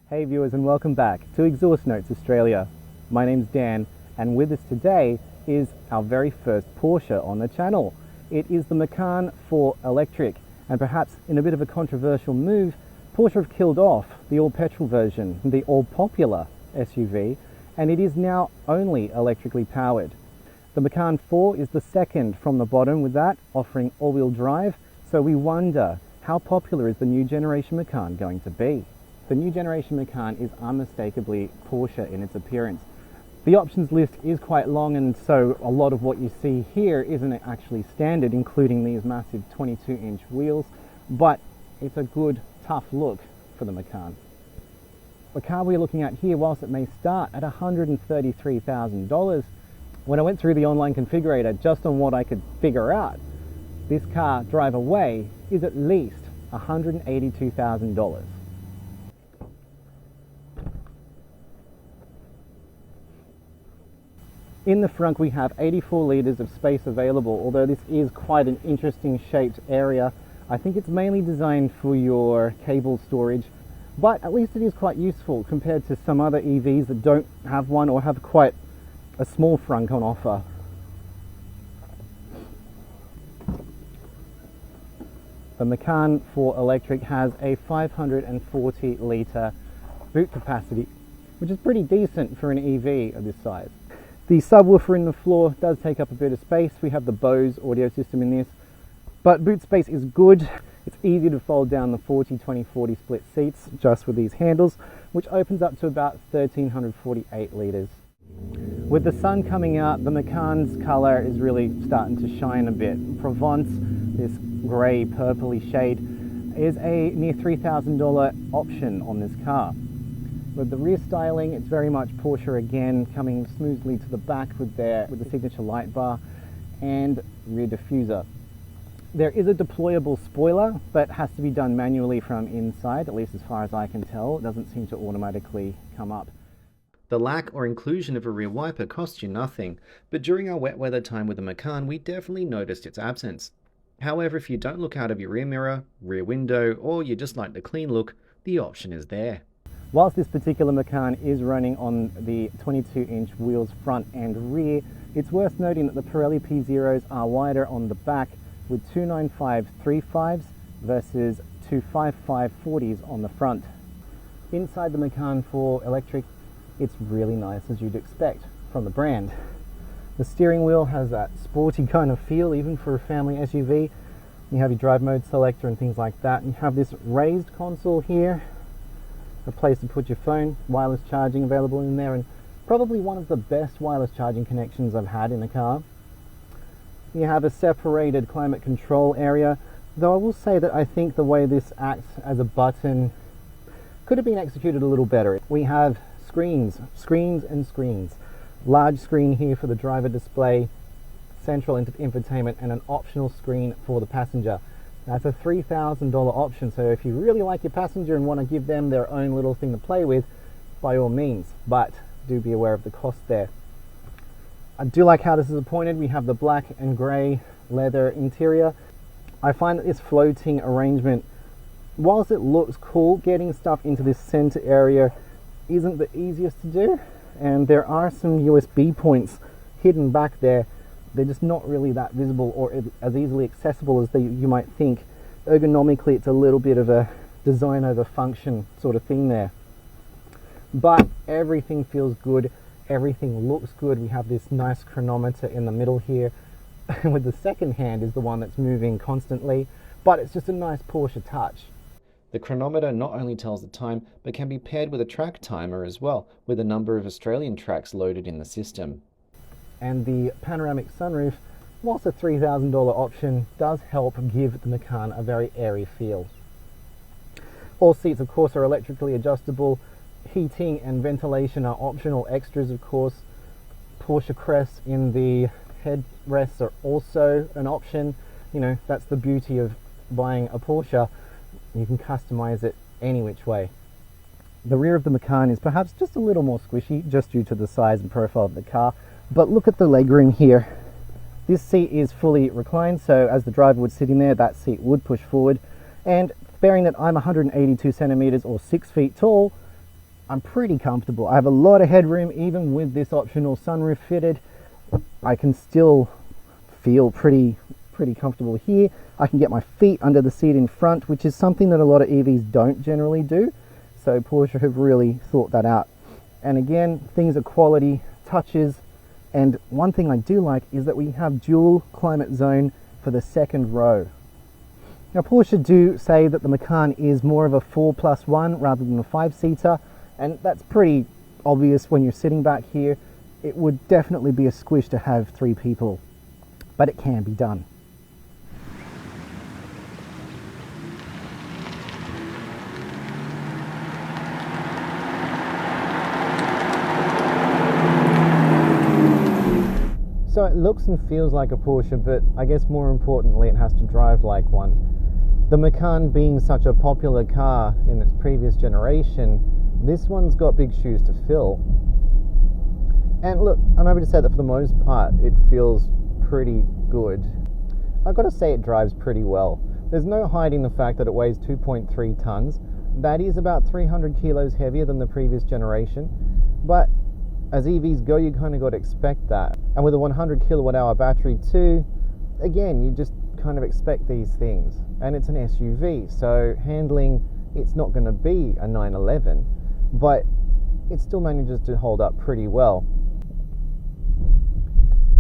Hey viewers, and welcome back to Exhaust Notes Australia. My name's Dan, and with us today is our very first Porsche on the channel. It is the Macan 4 Electric, and perhaps in a bit of a controversial move, Porsche have killed off the all-petrol version, the all-popular SUV, and it is now only electrically powered. The Macan 4 is the second from the bottom with that, offering all-wheel drive, so we wonder how popular is the new generation Macan going to be? The new generation Macan is unmistakably Porsche in its appearance. The options list is quite long, and so a lot of what you see here isn't actually standard, including these massive 22-inch wheels, but it's a good, tough look for the Macan. The car we're looking at here, whilst it may start at $133,000, when I went through the online configurator, just on what I could figure out, this car drive away is at least $182,000. In the front we have 84 litres of space available, although this is quite an interesting shaped area. I think it's mainly designed for your cable storage, but at least it is quite useful compared to some other EVs that don't have one or have quite a small front on offer. The Macan 4 Electric has a 540 litre boot capacity, which is pretty decent for an EV of this size. The subwoofer in the floor does take up a bit of space. We have the Bose audio system in this, but boot space is good. It's easy to fold down the 40-20-40 split seats just with these handles, which opens up to about 1,348 litres. With the sun coming out, the Macan's colour is really starting to shine a bit. Provence, this grey purpley shade, is a near $3,000 option on this car. With the rear styling, it's very much Porsche again, coming smoothly to the back with the signature light bar and rear diffuser. There is a deployable spoiler, but has to be done manually from inside, at least as far as I can tell. It doesn't seem to automatically come up. The lack or inclusion of a rear wiper costs you nothing, but during our wet weather time with the Macan, we definitely noticed its absence. However, if you don't look out of your rear mirror, rear window, or you just like the clean look, the option is there. Whilst this particular Macan is running on the 22-inch wheels front and rear, it's worth noting that the Pirelli P0s are wider on the back with 295 35s versus 255 40s on the front. Inside the Macan 4 Electric, it's really nice, as you'd expect from the brand. The steering wheel has that sporty kind of feel, even for a family SUV. You have your drive mode selector and things like that. And you have this raised console here, a place to put your phone, wireless charging available in there, and probably one of the best wireless charging connections I've had in a car. You have a separated climate control area, though I will say that I think the way this acts as a button could have been executed a little better. We have screens. Large screen here for the driver display, central infotainment, and an optional screen for the passenger. That's a $3,000 option, so if you really like your passenger and want to give them their own little thing to play with, by all means, but do be aware of the cost there. I do like how this is appointed. We have the black and grey leather interior. I find that this floating arrangement, whilst it looks cool, getting stuff into this center area isn't the easiest to do, and there are some USB points hidden back there. They're just not really that visible or as easily accessible as you might think. Ergonomically, it's a little bit of a design over function sort of thing there. But everything feels good, everything looks good. We have this nice chronometer in the middle here, with the second hand is the one that's moving constantly, but it's just a nice Porsche touch. The chronometer not only tells the time, but can be paired with a track timer as well, with a number of Australian tracks loaded in the system. And the panoramic sunroof, whilst a $3,000 option, does help give the Macan a very airy feel. All seats, of course, are electrically adjustable. Heating and ventilation are optional extras, of course. Porsche crests in the headrests are also an option. You know, that's the beauty of buying a Porsche. You can customize it any which way. The rear of the Macan is perhaps just a little more squishy, just due to the size and profile of the car. But look at the legroom here. This seat is fully reclined, so as the driver would sit in there, that seat would push forward. And bearing that I'm 182 centimeters or 6 feet tall, I'm pretty comfortable. I have a lot of headroom, even with this optional sunroof fitted. I can still feel pretty comfortable here. I can get my feet under the seat in front, which is something that a lot of EVs don't generally do. So Porsche have really thought that out. And again, things are quality touches. And one thing I do like is that we have dual climate zone for the second row. Now Porsche do say that the Macan is more of a 4+1 rather than a 5-seater, and that's pretty obvious when you're sitting back here. It would definitely be a squish to have 3 people, but it can be done. So it looks and feels like a Porsche, but I guess more importantly it has to drive like one. The Macan being such a popular car in its previous generation, this one's got big shoes to fill. And look, I'm happy to say that for the most part it feels pretty good. I've got to say it drives pretty well. There's no hiding the fact that it weighs 2.3 tons. That is about 300 kilos heavier than the previous generation, but as EVs go, you kind of got to expect that. And with a 100 kilowatt hour battery too, again, you just kind of expect these things. And it's an SUV, so handling, it's not going to be a 911, but it still manages to hold up pretty well.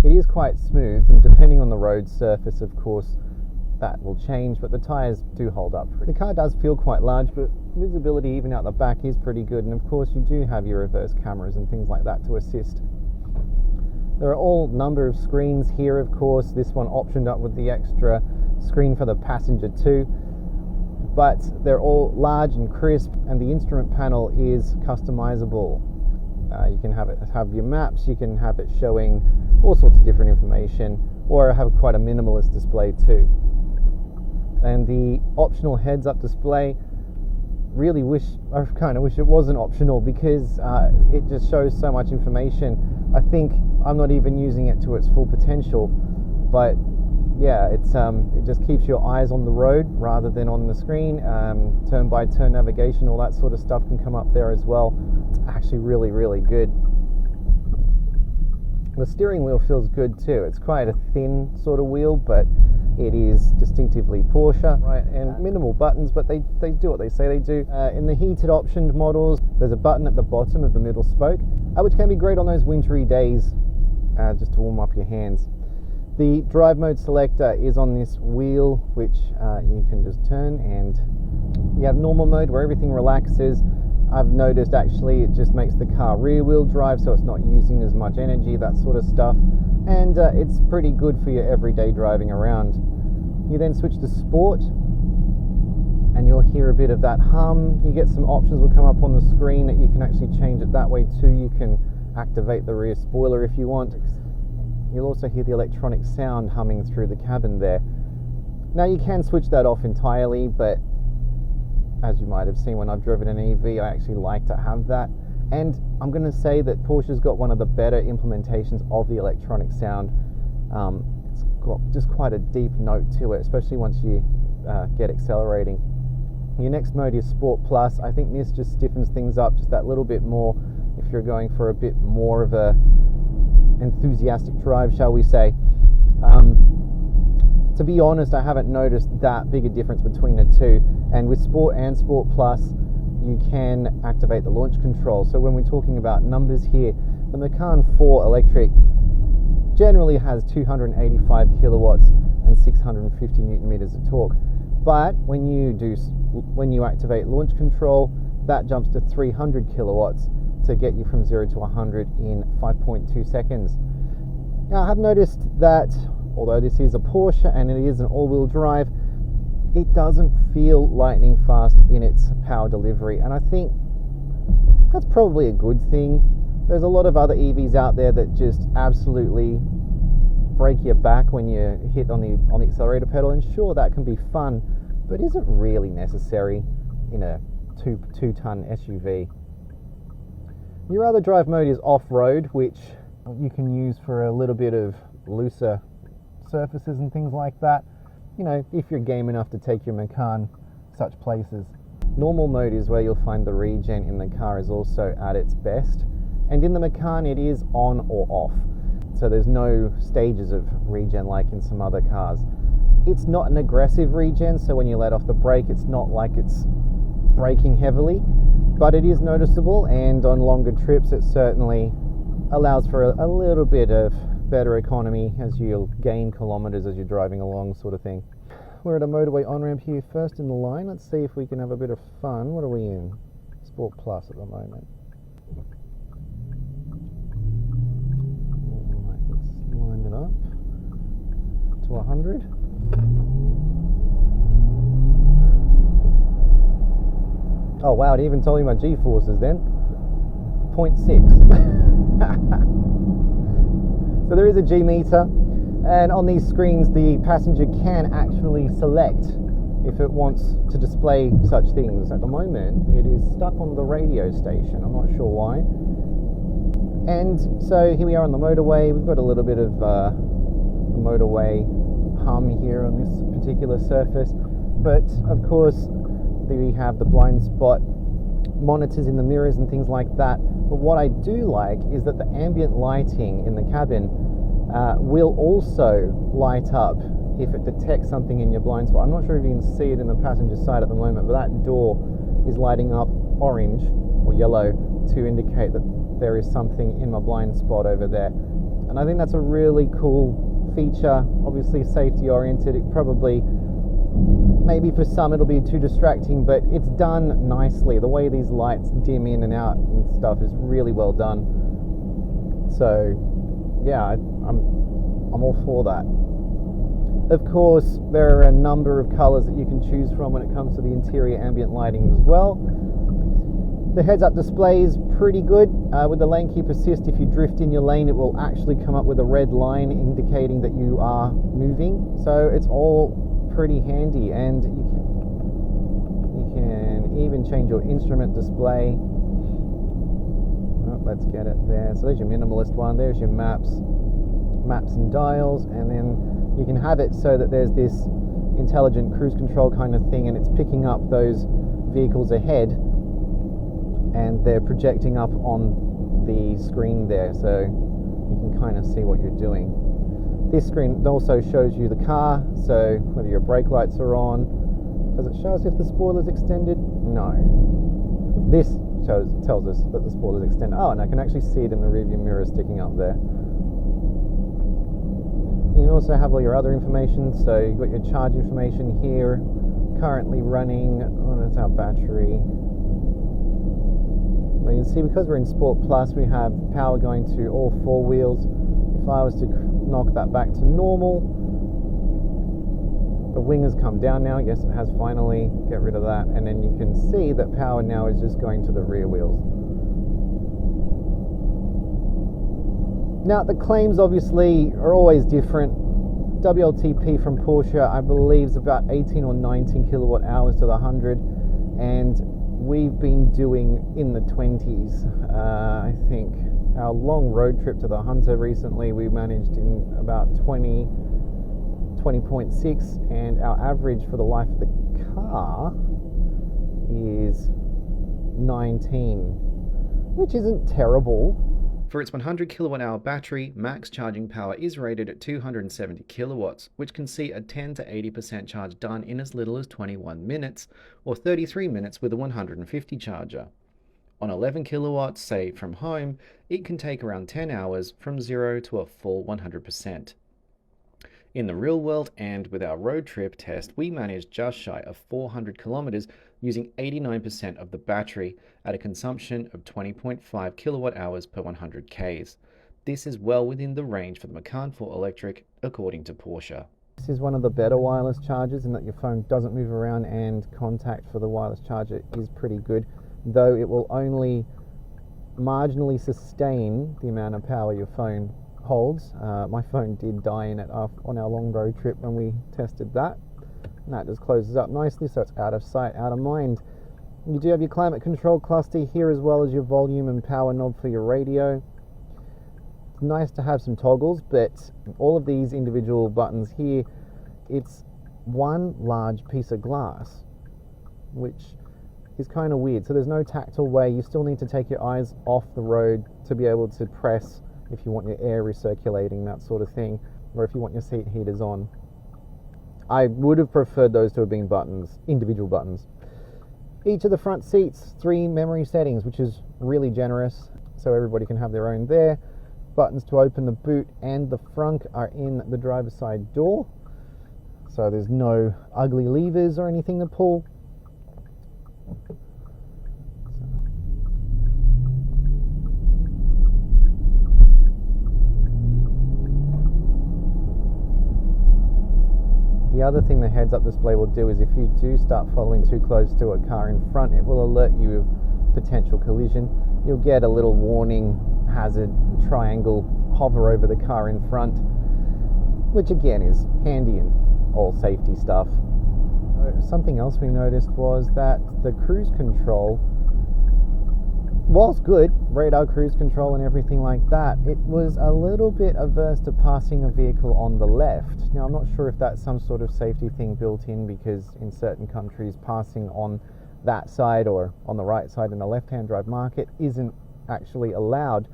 It is quite smooth, and depending on the road surface, of course, that will change, but the tyres do hold up. The car does feel quite large, but visibility even out the back is pretty good, and of course you do have your reverse cameras and things like that to assist. There are all number of screens here, of course, this one optioned up with the extra screen for the passenger too, but they're all large and crisp, and the instrument panel is customizable. You can have your maps, you can have it showing all sorts of different information, or have quite a minimalist display too. And the optional heads-up display, I kind of wish it wasn't optional, because it just shows so much information. I think I'm not even using it to its full potential, but yeah, it just keeps your eyes on the road rather than on the screen. Turn-by-turn navigation, all that sort of stuff can come up there as well. It's actually really good. The steering wheel feels good too. It's quite a thin sort of wheel, but it is distinctively Porsche, right? And minimal buttons, but they do what they say they do. In the heated optioned models, there's a button at the bottom of the middle spoke, which can be great on those wintry days, just to warm up your hands. The drive mode selector is on this wheel, which you can just turn, and you have normal mode where everything relaxes. I've noticed actually it just makes the car rear wheel drive, so it's not using as much energy, that sort of stuff, and it's pretty good for your everyday driving around. You then switch to sport and you'll hear a bit of that hum. You get some options will come up on the screen that you can actually change it that way too. You can activate the rear spoiler if you want. You'll also hear the electronic sound humming through the cabin there. Now you can switch that off entirely, but as you might have seen when I've driven an EV, I actually like to have that. And I'm going to say that Porsche's got one of the better implementations of the electronic sound. It's got just quite a deep note to it, especially once you get accelerating. Your next mode is Sport Plus. I think this just stiffens things up just that little bit more if you're going for a bit more of a enthusiastic drive, shall we say. To be honest, I haven't noticed that big a difference between the two. And with Sport and Sport Plus, you can activate the launch control. So when we're talking about numbers here, the Macan 4 electric generally has 285 kilowatts and 650 newton meters of torque. But when you activate launch control, that jumps to 300 kilowatts to get you from 0 to 100 in 5.2 seconds. Now I have noticed that although this is a Porsche and it is an all-wheel drive, it doesn't feel lightning fast in its power delivery, and I think that's probably a good thing. There's a lot of other EVs out there that just absolutely break your back when you hit on the accelerator pedal, and sure, that can be fun, but isn't really necessary in a two-ton SUV. Your other drive mode is off-road, which you can use for a little bit of looser surfaces and things like that. You know, if you're game enough to take your Macan such places. Normal mode is where you'll find the regen in the car is also at its best, and in the Macan it is on or off, so there's no stages of regen like in some other cars. It's not an aggressive regen, so when you let off the brake it's not like it's braking heavily, but it is noticeable, and on longer trips it certainly allows for a little bit of better economy as you gain kilometers as you're driving along, sort of thing. We're at a motorway on-ramp here, first in the line. Let's see if we can have a bit of fun. What are we in? Sport Plus at the moment. Alright, let's line it up to 100. Oh wow, it even told me my G-forces then. 0.6. So there is a G meter. And on these screens, the passenger can actually select if it wants to display such things. At the moment, it is stuck on the radio station. I'm not sure why. And so here we are on the motorway. We've got a little bit of the motorway hum here on this particular surface. But of course, we have the blind spot monitors in the mirrors and things like that. But what I do like is that the ambient lighting in the cabin will also light up if it detects something in your blind spot. I'm not sure if you can see it in the passenger side at the moment, but that door is lighting up orange or yellow to indicate that there is something in my blind spot over there. And I think that's a really cool feature, obviously safety oriented. It probably, maybe for some it'll be too distracting, but it's done nicely. The way these lights dim in and out and stuff is really well done. So yeah, I'm all for that. Of course, there are a number of colors that you can choose from when it comes to the interior ambient lighting as well. The heads-up display is pretty good. With the lane keep assist, if you drift in your lane, it will actually come up with a red line indicating that you are moving. So it's all pretty handy, and you can even change your instrument display. Let's get it there. So there's your minimalist one. There's your maps and dials, and then you can have it so that there's this intelligent cruise control kind of thing, and it's picking up those vehicles ahead, and they're projecting up on the screen there, so you can kind of see what you're doing. This screen also shows you the car, so whether your brake lights are on. Does it show us if the spoiler's extended? No. This tells us that the spoiler's extended. Oh, and I can actually see it in the rearview mirror sticking up there. You can also have all your other information, so you've got your charge information here, currently running, what is our battery? Well, you can see because we're in Sport Plus, we have power going to all four wheels. If I was to knock that back to normal, the wing has come down now. Yes, it has finally. Get rid of that. And then you can see that power now is just going to the rear wheels. Now, the claims obviously are always different. WLTP from Porsche, I believe, is about 18 or 19 kilowatt hours to the 100. And we've been doing in the 20s. I think our long road trip to the Hunter recently, we managed in about 20.6, and our average for the life of the car is 19, which isn't terrible. For its 100 kilowatt hour battery, max charging power is rated at 270 kilowatts, which can see a 10 to 80% charge done in as little as 21 minutes, or 33 minutes with a 150 charger. On 11 kilowatts, say from home, it can take around 10 hours from 0 to a full 100%. In the real world and with our road trip test, we managed just shy of 400 kilometers using 89% of the battery at a consumption of 20.5 kilowatt hours per 100 Ks. This is well within the range for the Macan 4 Electric, according to Porsche. This is one of the better wireless chargers in that your phone doesn't move around, and contact for the wireless charger is pretty good, though it will only marginally sustain the amount of power your phone holds. My phone did die in it on our long road trip when we tested that. And that just closes up nicely, so it's out of sight, out of mind. You do have your climate control cluster here, as well as your volume and power knob for your radio. It's nice to have some toggles, but all of these individual buttons here, it's one large piece of glass, which is kind of weird. So there's no tactile way. You still need to take your eyes off the road to be able to press if you want your air recirculating, that sort of thing, or if you want your seat heaters on. I would have preferred those to have been buttons, individual buttons. Each of the front seats, 3 memory settings, which is really generous, so everybody can have their own there. Buttons to open the boot and the frunk are in the driver's side door, so there's no ugly levers or anything to pull. The other thing the heads-up display will do is if you do start following too close to a car in front, it will alert you of potential collision. You'll get a little warning hazard triangle hover over the car in front, which again is handy in all safety stuff. Something else we noticed was that the cruise control, whilst good, radar cruise control and everything like that, it was a little bit averse to passing a vehicle on the left. Now I'm not sure if that's some sort of safety thing built in, because in certain countries passing on that side or on the right side in a left-hand drive market isn't actually allowed.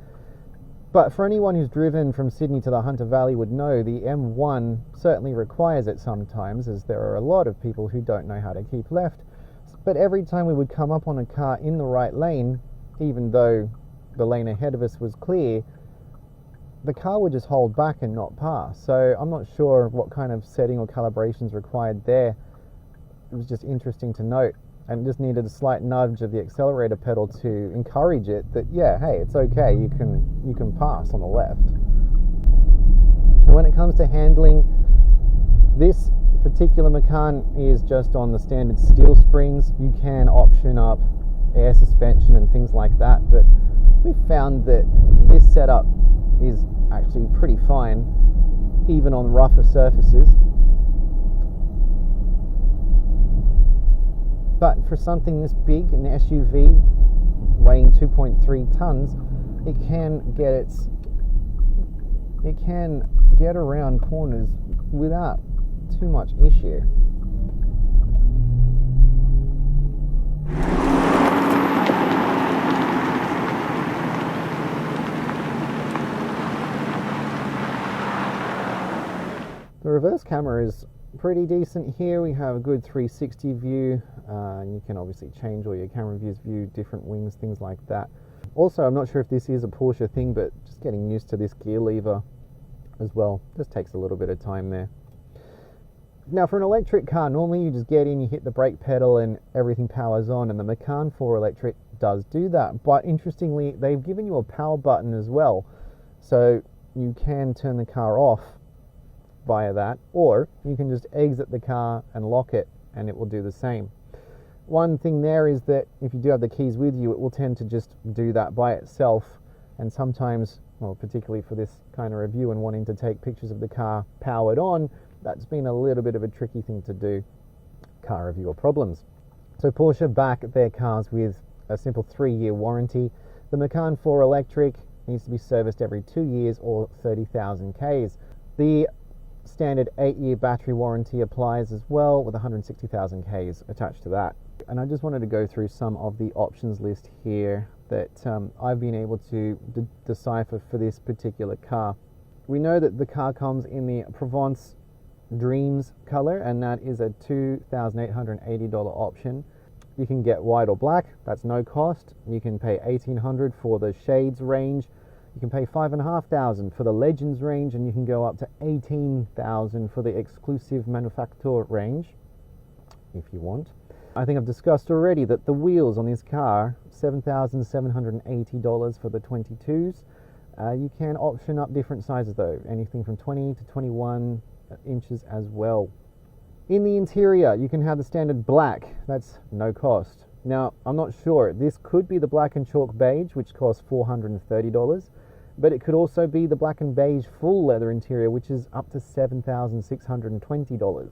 But for anyone who's driven from Sydney to the Hunter Valley would know the M1 certainly requires it sometimes, as there are a lot of people who don't know how to keep left. But every time we would come up on a car in the right lane, even though the lane ahead of us was clear, the car would just hold back and not pass. So I'm not sure what kind of setting or calibrations required there. It was just interesting to note, and just needed a slight nudge of the accelerator pedal to encourage it that, yeah, hey, it's okay, you can pass on the left. And when it comes to handling, this particular Macan is just on the standard steel springs. You can option up air suspension and things like that, but we found that this setup is actually pretty fine even on rougher surfaces. But for something this big, an SUV weighing 2.3 tons, it can get around corners without too much issue. The reverse camera is pretty decent here. We have a good 360 view, and you can obviously change all your camera views, view different wings, things like that. Also, I'm not sure if this is a Porsche thing, but just getting used to this gear lever as well just takes a little bit of time there. Now for an electric car, normally you just get in, you hit the brake pedal and everything powers on, and the Macan 4 Electric does do that. But interestingly, they've given you a power button as well, so you can turn the car off via that, or you can just exit the car and lock it and it will do the same. One thing there is that if you do have the keys with you, it will tend to just do that by itself, and sometimes, well, particularly for this kind of review and wanting to take pictures of the car powered on, that's been a little bit of a tricky thing to do. Car reviewer problems. So Porsche back their cars with a simple 3-year warranty. The Macan 4 Electric needs to be serviced every 2 years or 30,000 Ks. The standard 8-year battery warranty applies as well, with 160,000 Ks attached to that. And I just wanted to go through some of the options list here that I've been able to decipher for this particular car. We know that the car comes in the Provence Dreams color, and that is a $2,880 option. You can get white or black, that's no cost. You can pay $1,800 for the shades range. You can pay $5,500 for the Legends range, and you can go up to $18,000 for the exclusive manufacturer range, if you want. I think I've discussed already that the wheels on this car, $7,780 for the 22s. You can option up different sizes though, anything from 20 to 21 inches as well. In the interior, you can have the standard black, that's no cost. Now, I'm not sure, this could be the black and chalk beige, which costs $430, but it could also be the black and beige full leather interior, which is up to $7,620.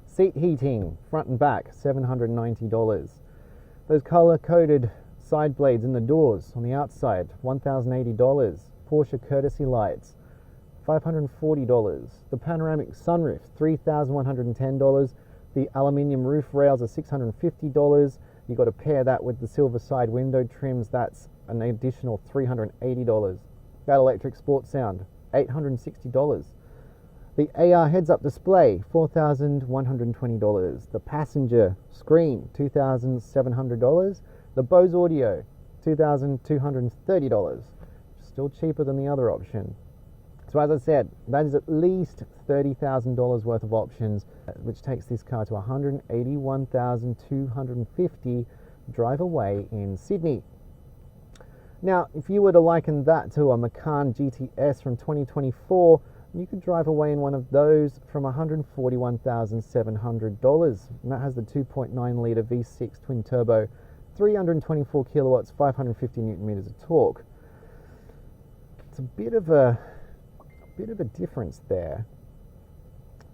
Seat heating, front and back, $790. Those color-coded side blades in the doors on the outside, $1,080. Porsche courtesy lights, $540. The panoramic sunroof, $3,110. The aluminium roof rails are $650. You've got to pair that with the silver side window trims. That's an additional $380. That electric sports sound, $860. The AR heads-up display, $4,120. The passenger screen, $2,700. The Bose audio, $2,230. Still cheaper than the other option. So as I said, that is at least $30,000 worth of options, which takes this car to $181,250 drive away in Sydney. Now, if you were to liken that to a Macan GTS from 2024, you could drive away in one of those from $141,700. And that has the 2.9 litre V6 twin turbo, 324 kilowatts, 550 newton meters of torque. It's a bit of a difference there.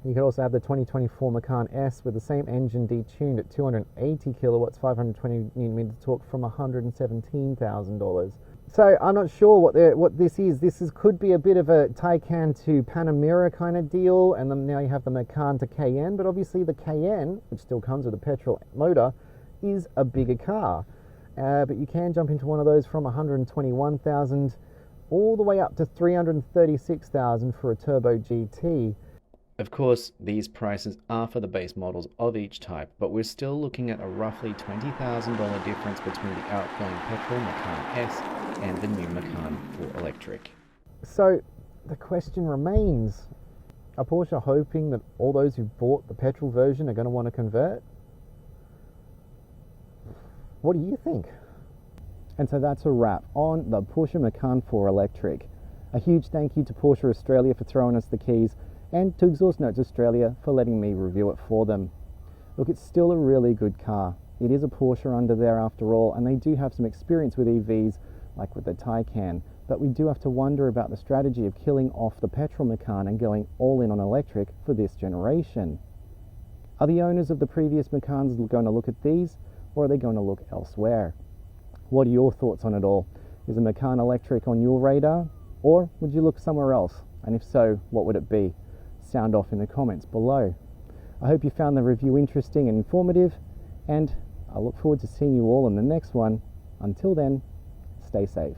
You could also have the 2024 Macan S with the same engine detuned at 280 kilowatts, 520 newton meters of torque from $117,000. So I'm not sure what this is. Could be a bit of a Taycan to Panamera kind of deal, and then now you have the Macan to Cayenne. But obviously the Cayenne, which still comes with a petrol motor, is a bigger car. But you can jump into one of those from $121,000 all the way up to $336,000 for a Turbo GT. Of course, these prices are for the base models of each type, but we're still looking at a roughly $20,000 difference between the outgoing petrol Macan S and the new Macan full electric. So the question remains, are Porsche hoping that all those who bought the petrol version are going to want to convert? What do you think? And so that's a wrap on the Porsche Macan 4 Electric. A huge thank you to Porsche Australia for throwing us the keys, and to Exhaust Notes Australia for letting me review it for them. Look, it's still a really good car. It is a Porsche under there after all, and they do have some experience with EVs, like with the Taycan, but we do have to wonder about the strategy of killing off the petrol Macan and going all in on electric for this generation. Are the owners of the previous Macans going to look at these, or are they going to look elsewhere? What are your thoughts on it all? Is a Macan electric on your radar, or would you look somewhere else? And if so, what would it be? Sound off in the comments below. I hope you found the review interesting and informative, and I look forward to seeing you all in the next one. Until then, stay safe.